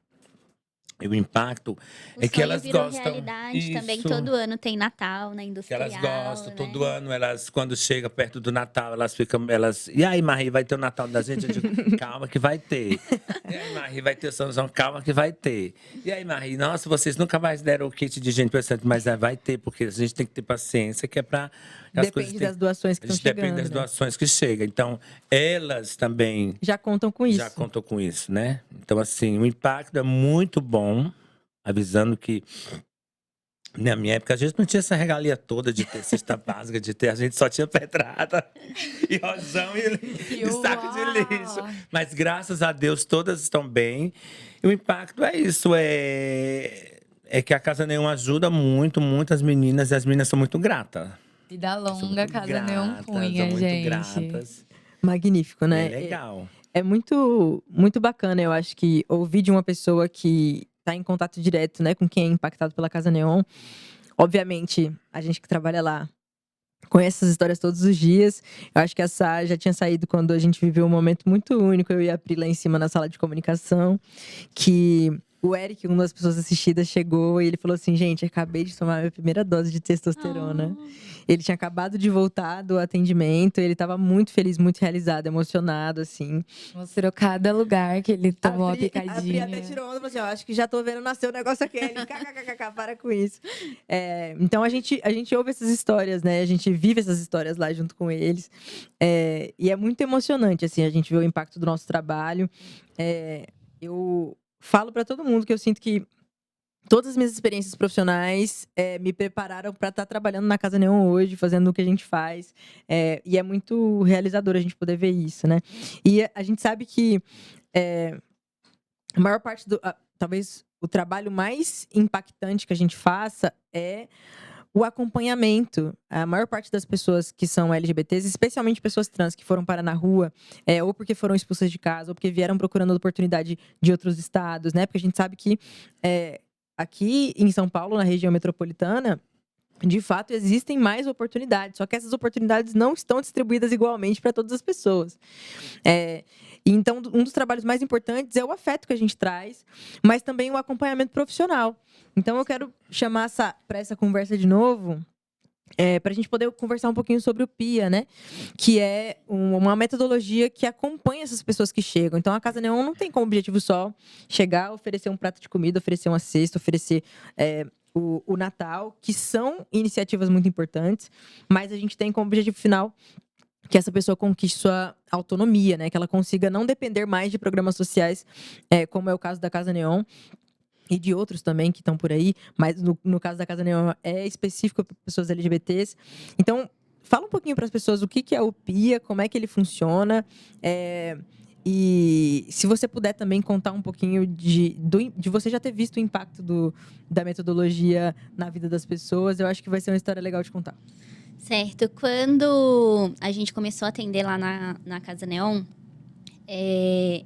E o impacto é que elas virou gostam. realidade também. Todo ano tem Natal na Que industrial. elas gostam, né? todo ano, quando chega perto do Natal, elas ficam. E aí, Marie, vai ter o Natal da gente? Eu digo, calma que vai ter. E aí, Marie, vai ter o São João? Calma que vai ter. E aí, Marie, nossa, vocês nunca mais deram o kit de gente pensante, mas vai ter, porque a gente tem que ter paciência, que é para. Depende das doações que estão chegando. Depende das né? doações que chegam. Então, elas também Já contam com isso. já contam com isso, né? Então, assim, o impacto é muito bom, avisando que na minha época a gente não tinha essa regalia toda de ter cesta básica, a gente só tinha pedrada e rojão e saco de lixo. Mas graças a Deus todas estão bem. E o impacto é isso, é que a Casa Neon ajuda muito, muitas meninas, e as meninas são muito gratas. Vida São longa, muito Casa gratas, Neon Cunha, são muito gente. gratas. Magnífico, né? É legal. É muito, muito bacana, eu acho, que ouvir de uma pessoa que está em contato direto, né, com quem é impactado pela Casa Neon. Obviamente, a gente que trabalha lá conhece essas histórias todos os dias. Eu acho que a Sá já tinha saído quando a gente viveu um momento muito único, eu e a Pri lá em cima na sala de comunicação, que o Eric, uma das pessoas assistidas, chegou e ele falou assim, gente, acabei de tomar a minha primeira dose de testosterona. Ele tinha acabado de voltar do atendimento, ele estava muito feliz, muito realizado, emocionado, assim. Mostrou cada lugar que ele tomou a A Pri picadinha. até tirou onda e falou assim, acho que já tô vendo nascer o negócio aqui. Ele, kkkk, para com isso. Então, a gente ouve essas histórias, né? A gente vive essas histórias lá junto com eles. E é muito emocionante, assim, a gente vê o impacto do nosso trabalho. Eu falo para todo mundo que eu sinto que todas as minhas experiências profissionais me prepararam para estar trabalhando na Casa Neon hoje, fazendo o que a gente faz. E é muito realizador a gente poder ver isso, né? E a gente sabe que a maior parte talvez o trabalho mais impactante que a gente faça é o acompanhamento. A maior parte das pessoas que são LGBTs, especialmente pessoas trans que foram parar na rua, ou porque foram expulsas de casa, ou porque vieram procurando oportunidade de outros estados, né? Porque a gente sabe que aqui em São Paulo, na região metropolitana, de fato, existem mais oportunidades, só que essas oportunidades não estão distribuídas igualmente para todas as pessoas. Então, um dos trabalhos mais importantes é o afeto que a gente traz, mas também o acompanhamento profissional. Então, eu quero chamar para essa conversa de novo, para a gente poder conversar um pouquinho sobre o PIA, né? Que é uma metodologia que acompanha essas pessoas que chegam. Então, a Casa Neon não tem como objetivo só chegar, oferecer um prato de comida, oferecer uma cesta, oferecer o Natal, que são iniciativas muito importantes, mas a gente tem como objetivo final que essa pessoa conquiste sua autonomia, né? Que ela consiga não depender mais de programas sociais, como é o caso da Casa Neon e de outros também que estão por aí, mas no caso da Casa Neon é específico para pessoas LGBTs. Então, fala um pouquinho para as pessoas o que é o PIA, como é que ele funciona, e se você puder também contar um pouquinho de você já ter visto o impacto da metodologia na vida das pessoas, eu acho que vai ser uma história legal de contar. Certo. Quando a gente começou a atender lá na Casa Neon,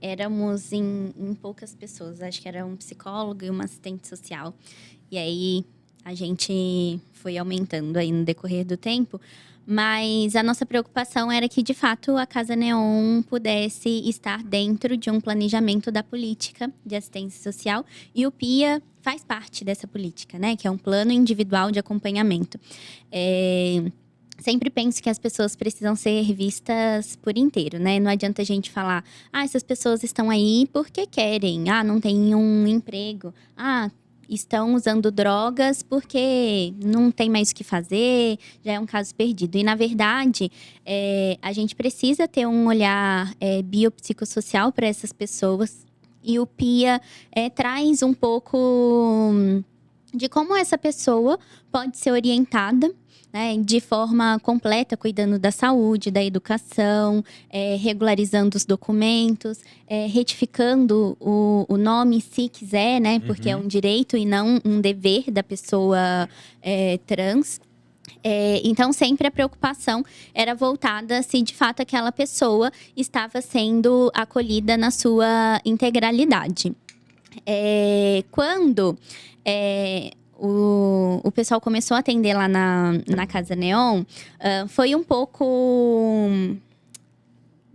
éramos em poucas pessoas. Acho que era um psicólogo e uma assistente social. E aí, a gente foi aumentando aí no decorrer do tempo. Mas a nossa preocupação era que, de fato, a Casa Neon pudesse estar dentro de um planejamento da política de assistência social. E o PIA faz parte dessa política, né? Que é um plano individual de acompanhamento. Sempre penso que as pessoas precisam ser vistas por inteiro, né? Não adianta a gente falar, essas pessoas estão aí porque querem. Não tem um emprego. Estão usando drogas porque não tem mais o que fazer, já é um caso perdido. E, na verdade, a gente precisa ter um olhar biopsicossocial para essas pessoas. E o PIA traz um pouco de como essa pessoa pode ser orientada, né, de forma completa, cuidando da saúde, da educação, regularizando os documentos, retificando o nome, se quiser, né, porque é um direito e não um dever da pessoa trans. Então, sempre a preocupação era voltada se, de fato, aquela pessoa estava sendo acolhida na sua integralidade. Quando o pessoal começou a atender lá na Casa Neon, foi um pouco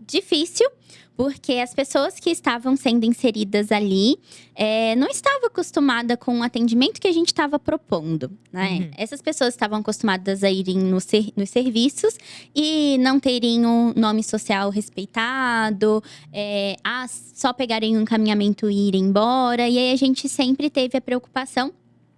difícil, porque as pessoas que estavam sendo inseridas ali não estavam acostumadas com o atendimento que a gente estava propondo, né? Essas pessoas estavam acostumadas a irem nos serviços e não terem um nome social respeitado, só pegarem um encaminhamento e irem embora. E aí a gente sempre teve a preocupação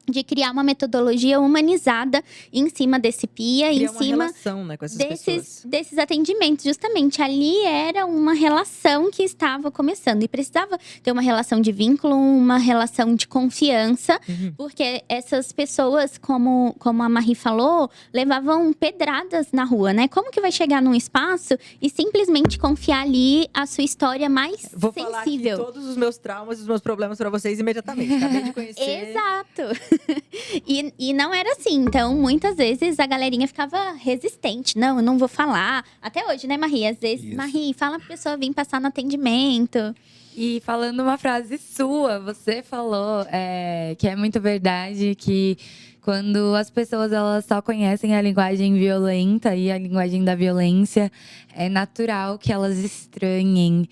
de criar uma metodologia humanizada em cima desse PIA, criar em cima relação, né, com essas desses atendimentos. Justamente, ali era uma relação que estava começando. E precisava ter uma relação de vínculo, uma relação de confiança. Porque essas pessoas, como a Marie falou, levavam pedradas na rua, né? Como que vai chegar num espaço e simplesmente confiar ali a sua história mais Vou sensível? falar aqui todos os meus traumas e os meus problemas para vocês imediatamente. Acabei de conhecer. Exato. E não era assim. Então, muitas vezes, a galerinha ficava resistente. Não, eu não vou falar. Até hoje, né, Marie? Às vezes, Marie, fala pra pessoa vir passar no atendimento. E falando uma frase sua, você falou que é muito verdade, que quando as pessoas elas só conhecem a linguagem violenta e a linguagem da violência, é natural que elas estranhem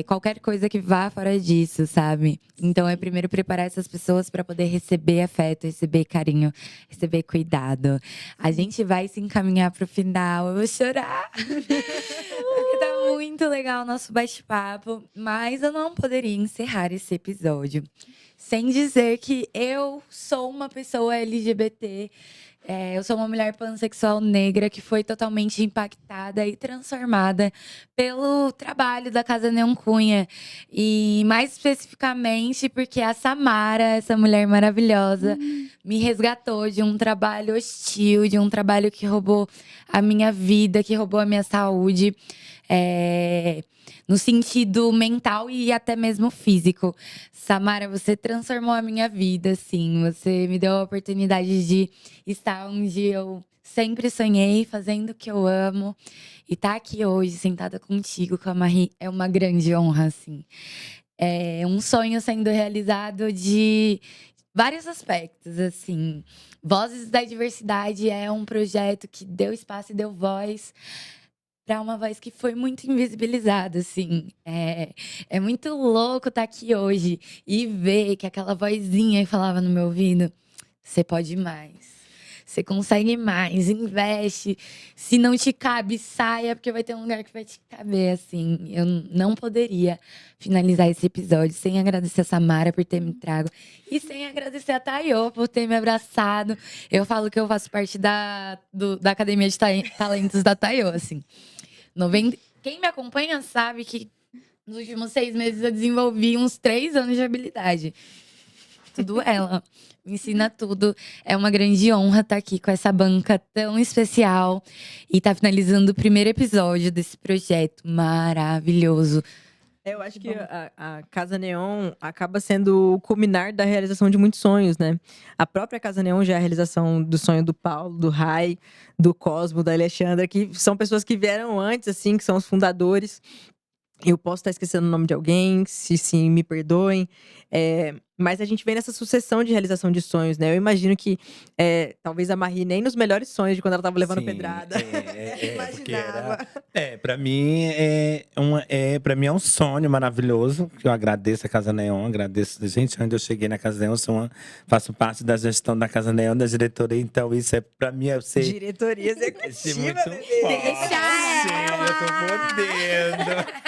qualquer coisa que vá fora disso, sabe? Então, é primeiro preparar essas pessoas para poder receber afeto, receber carinho, receber cuidado. A gente vai se encaminhar para o final. Eu vou chorar. Porque tá muito legal o nosso bate-papo. Mas eu não poderia encerrar esse episódio sem dizer que eu sou uma pessoa LGBT Eu sou uma mulher pansexual negra que foi totalmente impactada e transformada pelo trabalho da Casa Neon Cunha. E mais especificamente porque a Samara, essa mulher maravilhosa, me resgatou de um trabalho hostil, de um trabalho que roubou a minha vida, que roubou a minha saúde. No sentido mental e até mesmo físico. Samara, você transformou a minha vida, assim. Você me deu a oportunidade de estar onde eu sempre sonhei, fazendo o que eu amo. E estar aqui hoje, sentada contigo, com a Marie, é uma grande honra, assim. É um sonho sendo realizado de vários aspectos, assim. Vozes da Diversidade é um projeto que deu espaço e deu voz para uma voz que foi muito invisibilizada, assim. É muito louco estar aqui hoje e ver que aquela vozinha que falava no meu ouvido: você pode mais. Você consegue mais, investe. Se não te cabe, saia, porque vai ter um lugar que vai te caber, assim. Eu não poderia finalizar esse episódio sem agradecer a Samara por ter me trago. E sem agradecer a Tayô por ter me abraçado. Eu falo que eu faço parte da Academia de Talentos da Tayô, assim. Quem me acompanha sabe que nos últimos 6 meses eu desenvolvi uns 3 anos de habilidade. Tudo ela. Me ensina tudo. É uma grande honra estar aqui com essa banca tão especial e estar finalizando o primeiro episódio desse projeto maravilhoso. Eu acho que a Casa Neon acaba sendo o culminar da realização de muitos sonhos, né? A própria Casa Neon já é a realização do sonho do Paulo, do Rai, do Cosmo, da Alexandra, que são pessoas que vieram antes, assim, que são os fundadores. Eu posso estar esquecendo o nome de alguém, se sim, me perdoem. Mas a gente vem nessa sucessão de realização de sonhos, né? Eu imagino que talvez a Marie nem nos melhores sonhos de quando ela estava levando Sim, pedrada. porque Imaginava. pra mim para mim é um sonho maravilhoso, que eu agradeço a Casa Neon, agradeço, gente, onde eu cheguei na Casa Neon, faço parte da gestão da Casa Neon, da diretoria, então isso pra mim, eu sei. Diretoria Esse executiva, muito bebê. forte. Deixa Eu tô podendo.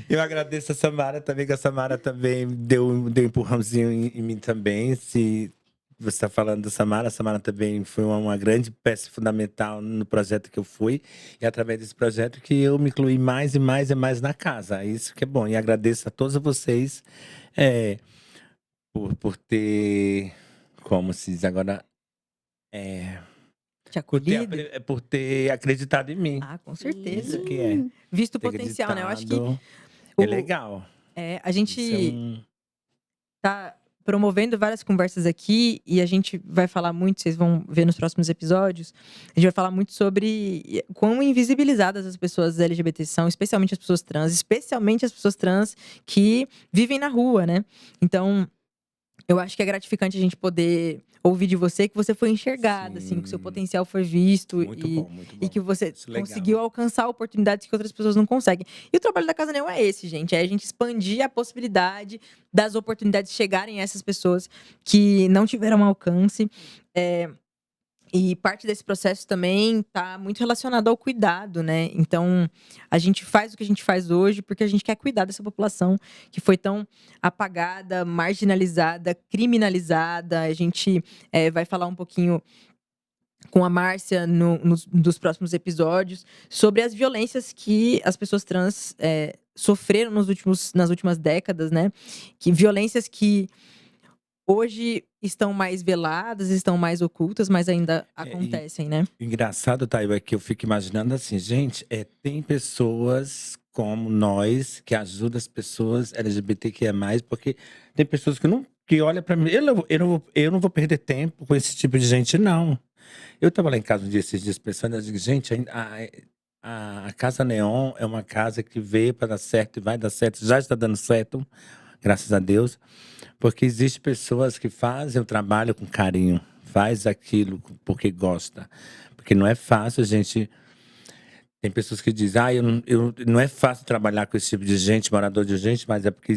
Eu agradeço a Samara também, que a Samara também deu um empurrãozinho em mim também. Se você está falando da Samara, a Samara também foi uma grande peça fundamental no projeto que eu fui. E através desse projeto que eu me incluí mais e mais e mais na casa. Isso que é bom. E agradeço a todos vocês por ter, como se diz agora, Te acolhido? por ter acreditado em mim. Ah, com certeza. Isso que é. Visto o Ter potencial, né? Eu acho que acreditado. o- É legal. a gente Isso tá promovendo várias conversas aqui e a gente vai falar muito, vocês vão ver nos próximos episódios, a gente vai falar muito sobre quão invisibilizadas as pessoas LGBT são, especialmente as pessoas trans que vivem na rua, né? Então, eu acho que é gratificante a gente poder ouvir de você que você foi enxergada, assim, que o seu Sim. potencial foi visto muito e, bom, muito bom. e que você Isso é legal. conseguiu alcançar oportunidades que outras pessoas não conseguem. E o trabalho da Casa Neon é esse, gente. É a gente expandir a possibilidade das oportunidades chegarem a essas pessoas que não tiveram alcance. E parte desse processo também está muito relacionado ao cuidado, né? Então, a gente faz o que a gente faz hoje porque a gente quer cuidar dessa população que foi tão apagada, marginalizada, criminalizada. A gente vai falar um pouquinho com a Márcia dos próximos episódios sobre as violências que as pessoas trans sofreram nas últimas décadas, né? Que violências que hoje estão mais veladas, estão mais ocultas, mas ainda acontecem, né? Engraçado, Taiwo, é que eu fico imaginando assim, gente, tem pessoas como nós que ajudam as pessoas LGBTQIA+, porque tem pessoas que olham pra mim, eu não vou perder tempo com esse tipo de gente, não. Eu tava lá em casa um dia, esses dias, pensando, eu digo, gente, a Casa Neon é uma casa que veio para dar certo e vai dar certo, já está dando certo, graças a Deus. Porque existem pessoas que fazem o trabalho com carinho, faz aquilo porque gosta. Porque não é fácil, gente. Tem pessoas que dizem, não é fácil trabalhar com esse tipo de gente, morador de gente, mas é porque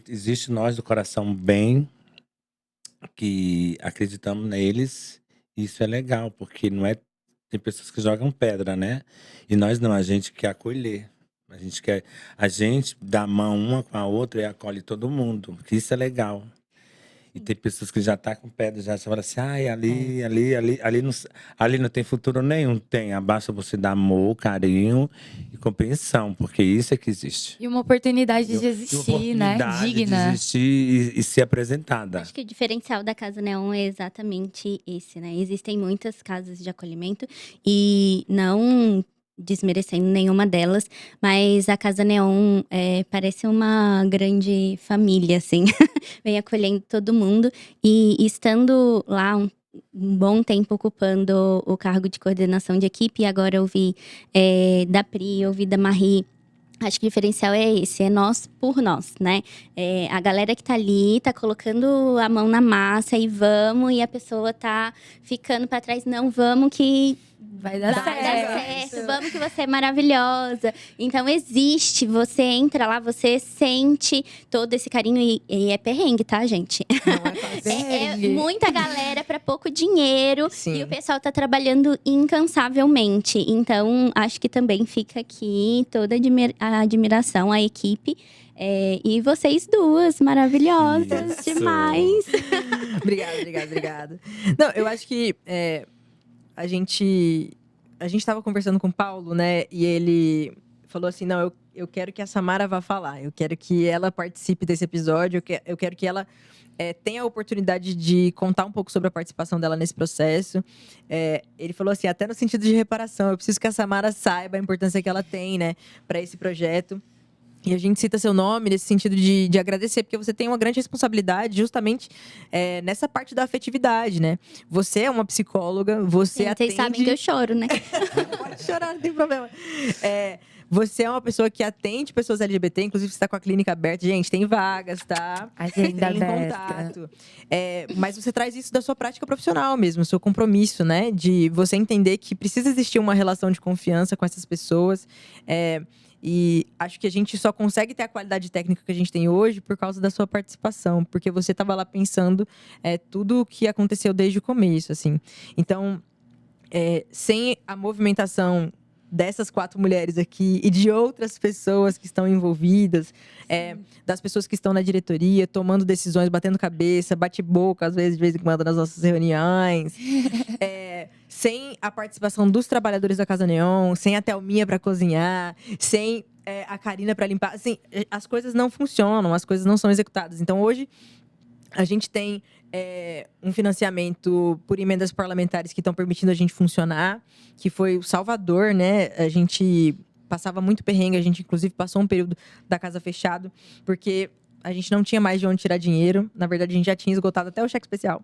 existe nós do coração bem, que acreditamos neles. E isso é legal, porque não é. Tem pessoas que jogam pedra, né? E nós não, a gente quer acolher. A gente dá a mão uma com a outra e acolhe todo mundo. Que isso é legal. E tem pessoas que já tá com pedra, já você fala assim, ai, ali não tem futuro nenhum. Tem, basta você dar amor, carinho e compreensão, porque isso é que existe. E uma oportunidade de E uma existir, né? oportunidade Digna. de existir e ser apresentada. Acho que o diferencial da Casa Neon é exatamente esse, né? Existem muitas casas de acolhimento e não desmerecendo nenhuma delas, mas a Casa Neon parece uma grande família, assim. Vem acolhendo todo mundo e estando lá um bom tempo ocupando o cargo de coordenação de equipe, e agora eu vi da Pri, eu vi da Marie. Acho que o diferencial é esse, é nós por nós, né? A galera que tá ali, tá colocando a mão na massa e vamos, e a pessoa tá ficando pra trás, não, vamos que Vai dar certo, vamos que você é maravilhosa. Então existe, você entra lá, você sente todo esse carinho e é perrengue, tá, gente? Não é fácil. É muita galera pra pouco dinheiro. Sim. E o pessoal tá trabalhando incansavelmente. Então, acho que também fica aqui toda a admiração à equipe. E vocês duas, maravilhosas Isso. demais. Obrigada. Não, eu acho que a gente tava conversando com o Paulo, né? E ele falou assim, não, eu quero que a Samara vá falar. Eu quero que ela participe desse episódio. Eu quero que ela tenha a oportunidade de contar um pouco sobre a participação dela nesse processo. Ele falou assim, até no sentido de reparação. Eu preciso que a Samara saiba a importância que ela tem, né? Para esse projeto. E a gente cita seu nome nesse sentido de agradecer, porque você tem uma grande responsabilidade justamente nessa parte da afetividade, né? Você é uma psicóloga, você atende... Vocês sabem que eu choro, né? Pode chorar, não tem problema. Você é uma pessoa que atende pessoas LGBT, inclusive você está com a clínica aberta. Gente, tem vagas, tá? Agenda Tem aberta. contato. Mas você traz isso da sua prática profissional mesmo, o seu compromisso, né? De você entender que precisa existir uma relação de confiança com essas pessoas. E acho que a gente só consegue ter a qualidade técnica que a gente tem hoje por causa da sua participação. Porque você estava lá pensando tudo o que aconteceu desde o começo, assim. Então, sem a movimentação dessas 4 mulheres aqui e de outras pessoas que estão envolvidas, das pessoas que estão na diretoria, tomando decisões, batendo cabeça, bate-boca, às vezes, de vez em quando, nas nossas reuniões. Sem a participação dos trabalhadores da Casa Neon, sem a Thelminha para cozinhar, sem a Karina para limpar. Assim, as coisas não funcionam, as coisas não são executadas. Então, hoje, a gente tem um financiamento por emendas parlamentares que estão permitindo a gente funcionar, que foi o Salvador, né? A gente passava muito perrengue, a gente, inclusive, passou um período da casa fechado, porque a gente não tinha mais de onde tirar dinheiro. Na verdade, a gente já tinha esgotado até o cheque especial.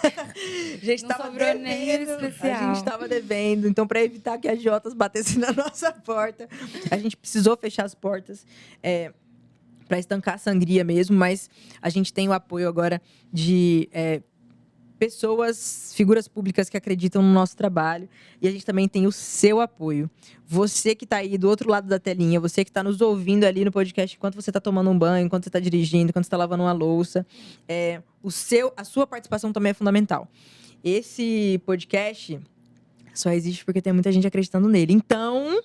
A gente Não sobrou nem especial. A gente estava devendo. Então, para evitar que as Jotas batessem na nossa porta, a gente precisou fechar as portas para estancar a sangria mesmo. Mas a gente tem o apoio agora de pessoas, figuras públicas que acreditam no nosso trabalho. E a gente também tem o seu apoio. Você que está aí do outro lado da telinha, você que está nos ouvindo ali no podcast enquanto você está tomando um banho, enquanto você está dirigindo, enquanto você está lavando uma louça. A sua participação também é fundamental. Esse podcast só existe porque tem muita gente acreditando nele. Então...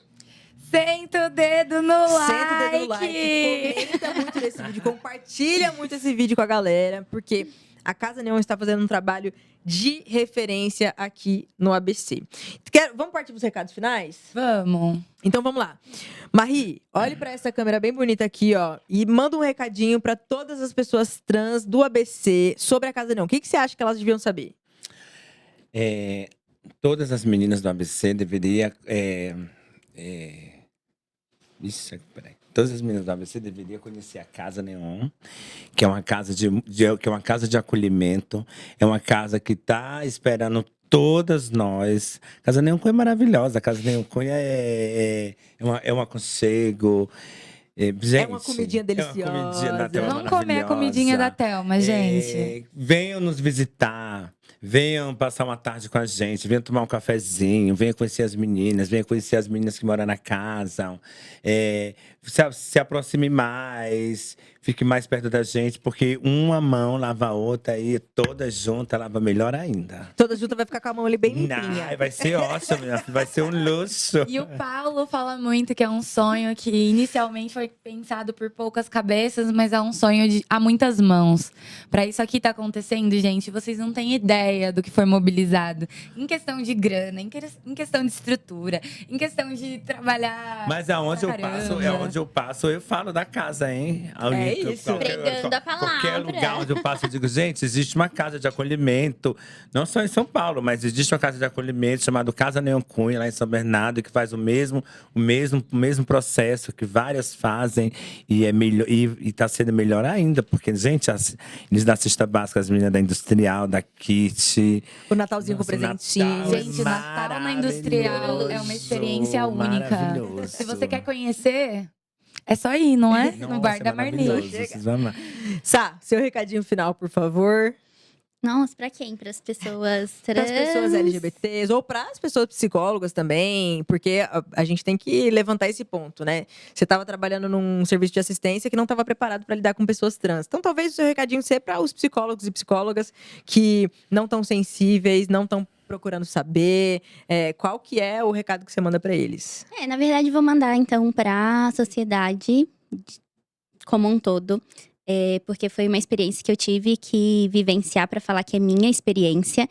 Senta o dedo no like! Senta o dedo no like, comenta muito nesse vídeo, compartilha muito esse vídeo com a galera, porque a Casa Neon está fazendo um trabalho de referência aqui no ABC. Vamos partir para os recados finais? Vamos. Então vamos lá. Marie, olhe para essa câmera bem bonita aqui, ó, e manda um recadinho para todas as pessoas trans do ABC sobre a Casa Neon. O que você acha que elas deviam saber? Todas as meninas do ABC deveriam... Todas as meninas do ABC deveriam conhecer a Casa Neon, que é uma casa que é uma casa de acolhimento, é uma casa que está esperando todas nós. A Casa Neon é maravilhosa, a Casa Neon é um aconchego. Gente, é uma comidinha deliciosa. É uma comidinha da Thelma Vamos comer a comidinha da Thelma, gente. Venham nos visitar. Venham passar uma tarde com a gente, venham tomar um cafezinho, venham conhecer as meninas, venham conhecer as meninas que moram na casa. Se aproxime mais, fique mais perto da gente, porque uma mão lava a outra e todas juntas lava melhor ainda. Toda junta vai ficar com a mão ali bem limpinha. Ai, vai ser ótimo, minha filha, vai ser um luxo. E o Paulo fala muito que é um sonho que inicialmente foi pensado por poucas cabeças, mas é um sonho a muitas mãos. Para isso aqui tá acontecendo, gente, vocês não têm ideia do que foi mobilizado. Em questão de grana, em questão de estrutura, em questão de trabalhar. Mas aonde eu passo, eu falo da casa, hein? Isso. Pregando a palavra. Qualquer lugar onde eu passo, eu digo, gente, existe uma casa de acolhimento, não só em São Paulo, mas existe uma casa de acolhimento chamada Casa Neon Cunha, lá em São Bernardo, que faz o mesmo processo que várias fazem e é melhor, e tá sendo melhor ainda, porque, gente, eles da cesta básica, as meninas da Industrial, da Kit. O Natalzinho com presentinho. Gente, o Natal na Industrial é uma experiência única. Se você quer conhecer, é só ir, não é? Nossa, no bar da Marli. Vocês vão amar. Sá, seu recadinho final, por favor. Nossa, pra quem? Para as pessoas Para trans? as pessoas LGBTs ou para as pessoas psicólogas também, porque a gente tem que levantar esse ponto, né? Você estava trabalhando num serviço de assistência que não estava preparado para lidar com pessoas trans. Então, talvez o seu recadinho seja para os psicólogos e psicólogas que não estão sensíveis, não estão procurando saber. Qual que é o recado que você manda para eles? Na verdade, vou mandar então para a sociedade como um todo. Porque foi uma experiência que eu tive que vivenciar para falar que é minha experiência.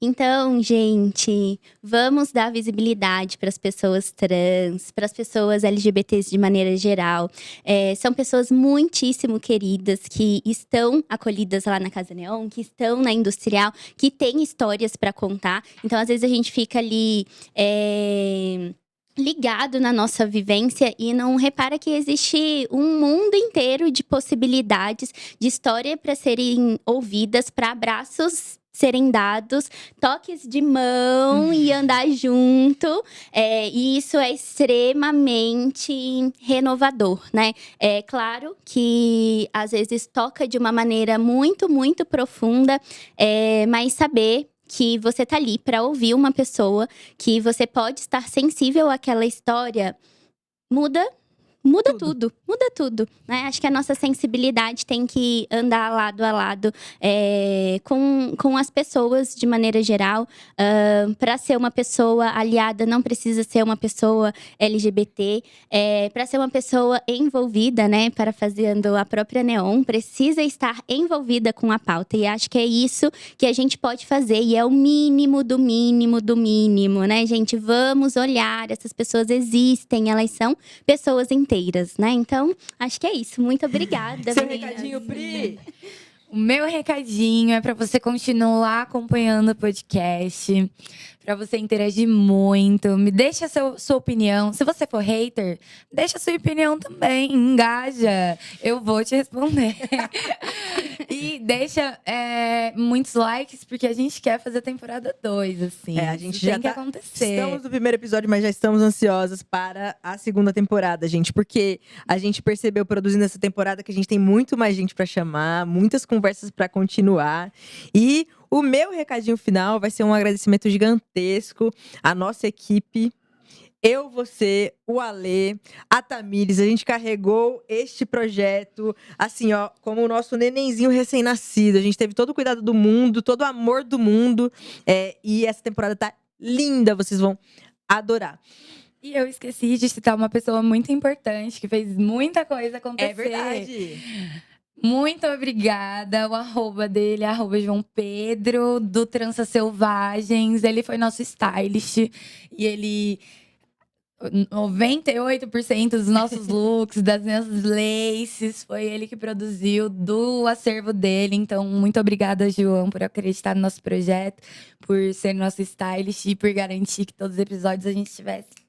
Então, gente, vamos dar visibilidade para as pessoas trans, para as pessoas LGBTs de maneira geral. São pessoas muitíssimo queridas que estão acolhidas lá na Casa Neon, que estão na Industrial, que têm histórias para contar. Então, às vezes a gente fica ali ligado na nossa vivência e não repara que existe um mundo inteiro de possibilidades, de história para serem ouvidas, para abraços serem dados, toques de mão e andar junto. E isso é extremamente renovador, né? É claro que às vezes toca de uma maneira muito, muito profunda, mas saber que você tá ali para ouvir uma pessoa, que você pode estar sensível àquela história, muda tudo, né? Acho que a nossa sensibilidade tem que andar lado a lado com as pessoas de maneira geral. Para ser uma pessoa aliada, não precisa ser uma pessoa LGBT. Para ser uma pessoa envolvida, né? Parafraseando a própria Neon, precisa estar envolvida com a pauta. E acho que é isso que a gente pode fazer. E é o mínimo do mínimo do mínimo, né, gente? Vamos olhar, essas pessoas existem, elas são pessoas inteiras, né? Então, acho que é isso. Muito obrigada. Seu recadinho, Pri! O meu recadinho é para você continuar acompanhando o podcast, para você interagir muito. Me deixa sua opinião. Se você for hater, deixa sua opinião também. Engaja. Eu vou te responder. E deixa muitos likes, porque a gente quer fazer a temporada 2, assim. A gente isso já tem que acontecer. Estamos no primeiro episódio, mas já estamos ansiosas para a segunda temporada, gente. Porque a gente percebeu, produzindo essa temporada, que a gente tem muito mais gente para chamar, muitas conversas para continuar. E o meu recadinho final vai ser um agradecimento gigantesco à nossa equipe. Eu, você, o Alê, a Tamires, a gente carregou este projeto, assim, ó, como o nosso nenenzinho recém-nascido. A gente teve todo o cuidado do mundo, todo o amor do mundo. E essa temporada tá linda, vocês vão adorar. E eu esqueci de citar uma pessoa muito importante, que fez muita coisa acontecer. É verdade. Muito obrigada. O arroba dele é @João Pedro, do Tranças Selvagens. Ele foi nosso stylist. E ele... 98% dos nossos looks, das nossas laces, foi ele que produziu do acervo dele. Então, muito obrigada, João, por acreditar no nosso projeto, por ser nosso stylist e por garantir que todos os episódios a gente tivesse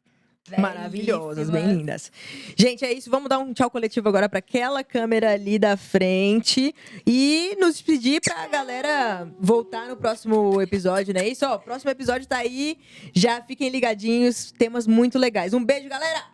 maravilhosas, bem lindas. Gente, é isso. Vamos dar um tchau coletivo agora para aquela câmera ali da frente e nos despedir pra galera voltar no próximo episódio, né? Isso, ó, o próximo episódio tá aí. Já fiquem ligadinhos, temas muito legais. Um beijo, galera!